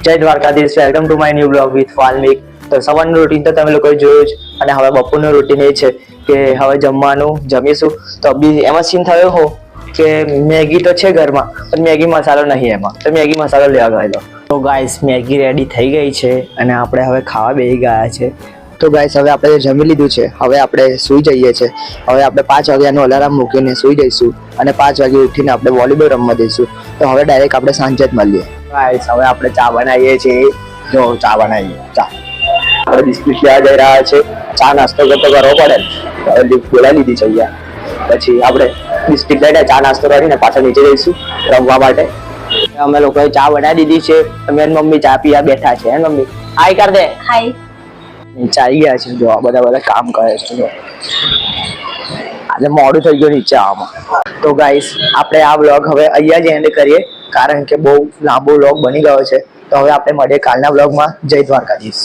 જય Dwarkadhish, welcome to my new blog with Valmik. તો સવારનું રૂટીન તો તમે લોકોએ જોયું જ, અને હવે બપોરનું રૂટીન એ છે કે હવે જમવાનું જમીશું. તો બી એમાં સીન થયો હો કે મેગી તો છે ઘરમાં, પણ મેગી મસાલો નહીં એમાં, તો મેગી મસાલો લેવા ગયેલો. તો ગાઈસ મેગી રેડી થઈ ગઈ છે અને આપણે હવે ખાવા બેસી ગયા છે. તો ગાઈસ હવે આપણે જમી લીધું છે, હવે આપણે સૂઈ જઈએ છીએ. હવે આપણે 5 વાગ્યાનો અલાર્મ મૂકીને સૂઈ જઈશું અને 5 વાગે ઉઠીને આપણે વોલીબોલ રમવા જઈશું. તો હવે ડાયરેક્ટ આપણે સાંજે જ મળીએ. ગાઈસ હવે આપણે ચા બનાવીએ છીએ. જો ચા બનાવીએ, ચા આપણે બિસ્કિટ લેવા જઈ રહ્યા છે. ચા નાસ્તો કરતો કરવો પડે, હવે બોલાવી લીધી છે અહીંયા. પછી આપણે બિસ્કિટ લઈને ચા નાસ્તો કરીને પાછા નીચે જઈશું રમવા માટે. અમે લોકોએ ચા બનાવી દીધી છે. અમે મમ્મી ચા પીવા બેઠા છે. હે મમ્મી, હાય કર દે. હાય. નીચે આવી ગયા છે. જો બધા કામ કરે છે. જો આજે મોડું થઈ ગયું નીચે આવવામાં. તો ગાઈસ આપણે આ વ્લોગ હવે અહીંયા જ એન્ડ કરીએ, કારણ કે બહુ લાંબો વ્લોગ બની ગયો છે. તો હવે આપણે મળીએ કાલના વ્લોગમાં. જય દ્વારકાધીશ.